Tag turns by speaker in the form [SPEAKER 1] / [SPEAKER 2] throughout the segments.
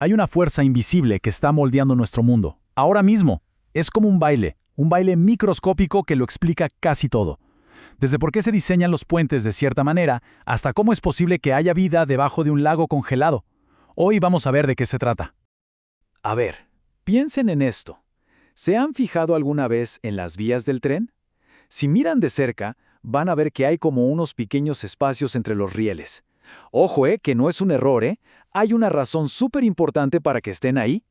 [SPEAKER 1] Hay una fuerza invisible que está moldeando nuestro mundo. Ahora mismo, es como un baile microscópico que lo explica casi todo. Desde por qué se diseñan los puentes de cierta manera, hasta cómo es posible que haya vida debajo de un lago congelado. Hoy vamos a ver de qué se trata.
[SPEAKER 2] A ver, piensen en esto. ¿Se han fijado alguna vez en las vías del tren? Si miran de cerca, van a ver que hay como unos pequeños espacios entre los rieles. Ojo, que no es un error, Hay una razón súper importante para que estén ahí.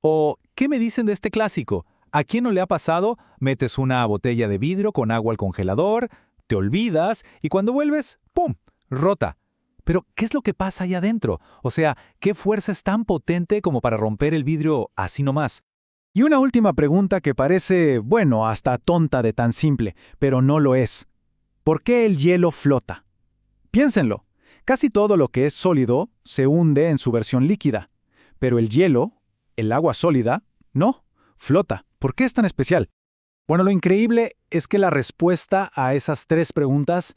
[SPEAKER 3] ¿O qué me dicen de este clásico? ¿A quién no le ha pasado? Metes una botella de vidrio con agua al congelador, te olvidas y cuando vuelves, ¡pum!, rota. Pero, ¿qué es lo que pasa ahí adentro? O sea, ¿qué fuerza es tan potente como para romper el vidrio así nomás?
[SPEAKER 1] Y una última pregunta que parece, bueno, hasta tonta de tan simple, pero no lo es. ¿Por qué el hielo flota? Piénsenlo. Casi todo lo que es sólido se hunde en su versión líquida. Pero el hielo, el agua sólida, no, flota. ¿Por qué es tan especial? Bueno, lo increíble es que la respuesta a esas tres preguntas,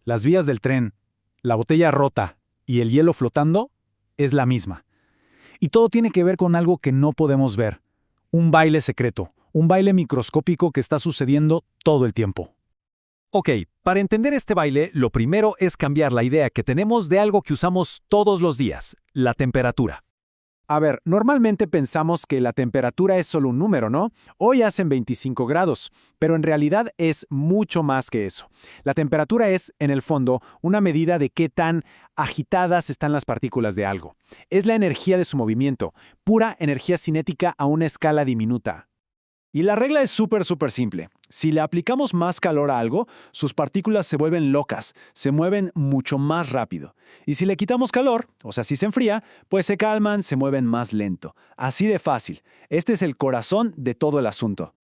[SPEAKER 1] las vías del tren, la botella rota y el hielo flotando, es la misma. Y todo tiene que ver con algo que no podemos ver. Un baile secreto, un baile microscópico que está sucediendo todo el tiempo. Ok, para entender este baile, lo primero es cambiar la idea que tenemos de algo que usamos todos los días, la temperatura. A ver, normalmente pensamos que la temperatura es solo un número, ¿no? Hoy hacen 25 grados, pero en realidad es mucho más que eso. La temperatura es, en el fondo, una medida de qué tan agitadas están las partículas de algo. Es la energía de su movimiento, pura energía cinética a una escala diminuta. Y la regla es súper simple. Si le aplicamos más calor a algo, sus partículas se vuelven locas, se mueven mucho más rápido. Y si le quitamos calor, o sea, si se enfría, pues se calman, se mueven más lento. Así de fácil. Este es el corazón de todo el asunto.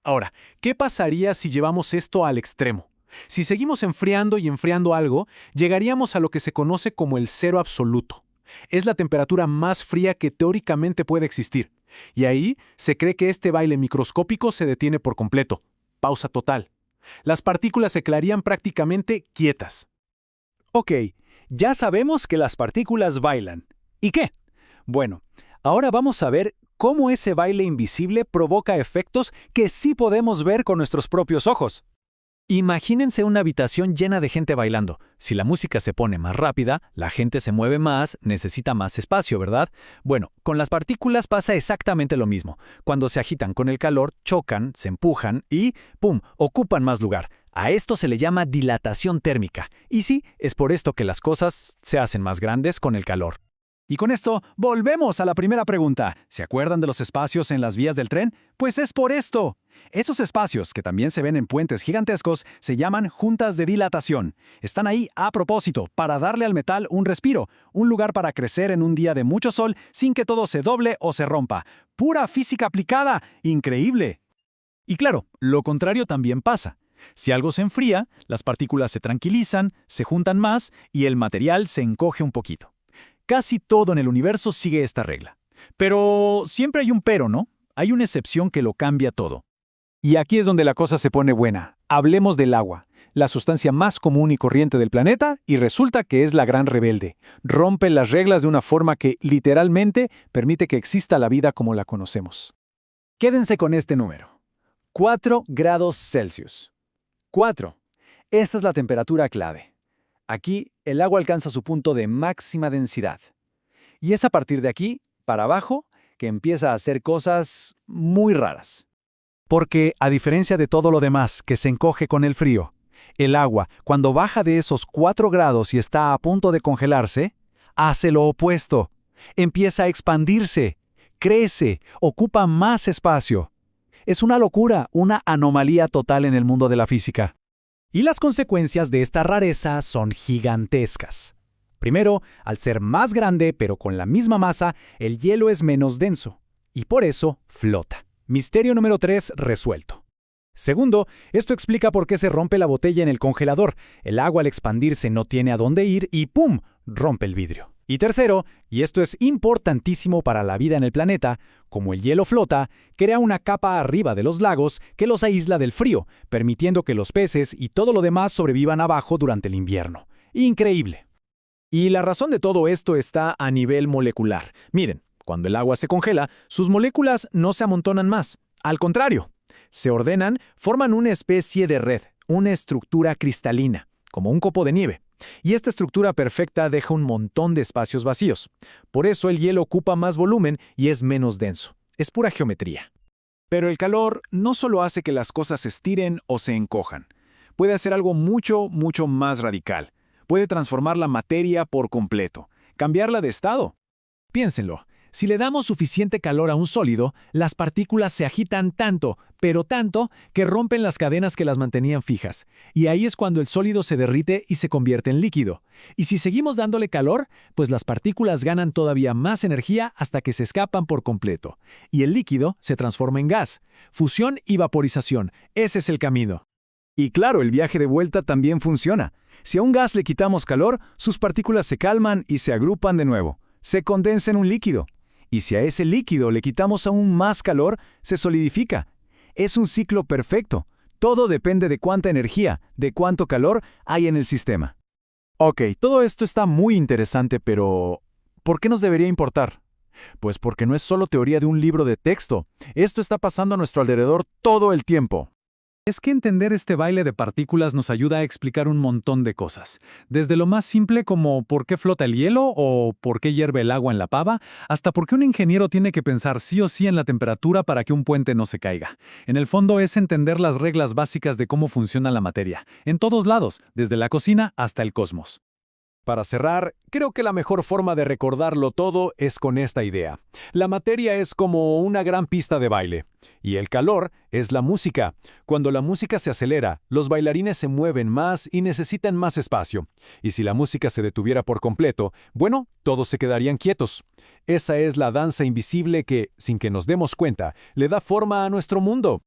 [SPEAKER 1] Ahora, ¿qué pasaría si llevamos esto al extremo? Si seguimos enfriando y enfriando algo, llegaríamos a lo que se conoce como el cero absoluto. Es la temperatura más fría que teóricamente puede existir. Y ahí se cree que este baile microscópico se detiene por completo. Pausa total. Las partículas se quedarían prácticamente quietas. Ok, ya sabemos que las partículas bailan. ¿Y qué? Bueno, ahora vamos a ver cómo ese baile invisible provoca efectos que sí podemos ver con nuestros propios ojos. Imagínense una habitación llena de gente bailando. Si la música se pone más rápida, la gente se mueve más, necesita más espacio, ¿verdad? Bueno, con las partículas pasa exactamente lo mismo. Cuando se agitan con el calor, chocan, se empujan y, ¡pum!, ocupan más lugar. A esto se le llama dilatación térmica. Y sí, es por esto que las cosas se hacen más grandes con el calor. Y con esto, volvemos a la primera pregunta. ¿Se acuerdan de los espacios en las vías del tren? Pues es por esto. Esos espacios, que también se ven en puentes gigantescos, se llaman juntas de dilatación. Están ahí a propósito, para darle al metal un respiro, un lugar para crecer en un día de mucho sol sin que todo se doble o se rompa. ¡Pura física aplicada! ¡Increíble! Y claro, lo contrario también pasa. Si algo se enfría, las partículas se tranquilizan, se juntan más y el material se encoge un poquito. Casi todo en el universo sigue esta regla. Pero siempre hay un pero, ¿no? Hay una excepción que lo cambia todo. Y aquí es donde la cosa se pone buena. Hablemos del agua, la sustancia más común y corriente del planeta, y resulta que es la gran rebelde. Rompe las reglas de una forma que, literalmente, permite que exista la vida como la conocemos. Quédense con este número. 4 grados Celsius. 4. Esta es la temperatura clave. Aquí, el agua alcanza su punto de máxima densidad. Y es a partir de aquí, para abajo, que empieza a hacer cosas muy raras. Porque, a diferencia de todo lo demás que se encoge con el frío, el agua, cuando baja de esos 4 grados y está a punto de congelarse, hace lo opuesto. Empieza a expandirse, crece, ocupa más espacio. Es una locura, una anomalía total en el mundo de la física. Y las consecuencias de esta rareza son gigantescas. Primero, al ser más grande pero con la misma masa, el hielo es menos denso y por eso flota. Misterio número 3 resuelto. Segundo, esto explica por qué se rompe la botella en el congelador. El agua al expandirse no tiene a dónde ir y ¡pum!, rompe el vidrio. Y tercero, y esto es importantísimo para la vida en el planeta, como el hielo flota, crea una capa arriba de los lagos que los aísla del frío, permitiendo que los peces y todo lo demás sobrevivan abajo durante el invierno. Increíble. Y la razón de todo esto está a nivel molecular. Miren, Cuando el agua se congela, sus moléculas no se amontonan más. Al contrario, se ordenan, forman una especie de red, una estructura cristalina, como un copo de nieve. Y esta estructura perfecta deja un montón de espacios vacíos. Por eso el hielo ocupa más volumen y es menos denso. Es pura geometría. Pero el calor no solo hace que las cosas se estiren o se encojan. Puede hacer algo mucho, mucho más radical. Puede transformar la materia por completo, cambiarla de estado. Piénsenlo. Si le damos suficiente calor a un sólido, las partículas se agitan tanto, pero tanto, que rompen las cadenas que las mantenían fijas. Y ahí es cuando el sólido se derrite y se convierte en líquido. Y si seguimos dándole calor, pues las partículas ganan todavía más energía hasta que se escapan por completo. Y el líquido se transforma en gas. Fusión y vaporización. Ese es el camino.
[SPEAKER 2] Y claro, el viaje de vuelta también funciona. Si a un gas le quitamos calor, sus partículas se calman y se agrupan de nuevo. Se condensa en un líquido. Y si a ese líquido le quitamos aún más calor, se solidifica. Es un ciclo perfecto. Todo depende de cuánta energía, de cuánto calor hay en el sistema.
[SPEAKER 1] Ok, todo esto está muy interesante, pero ¿por qué nos debería importar? Pues porque no es solo teoría de un libro de texto. Esto está pasando a nuestro alrededor todo el tiempo. Es que entender este baile de partículas nos ayuda a explicar un montón de cosas. Desde lo más simple como por qué flota el hielo o por qué hierve el agua en la pava, hasta por qué un ingeniero tiene que pensar sí o sí en la temperatura para que un puente no se caiga. En el fondo es entender las reglas básicas de cómo funciona la materia, en todos lados, desde la cocina hasta el cosmos. Para cerrar, creo que la mejor forma de recordarlo todo es con esta idea. La materia es como una gran pista de baile, y el calor es la música. Cuando la música se acelera, los bailarines se mueven más y necesitan más espacio. Y si la música se detuviera por completo, bueno, todos se quedarían quietos. Esa es la danza invisible que, sin que nos demos cuenta, le da forma a nuestro mundo.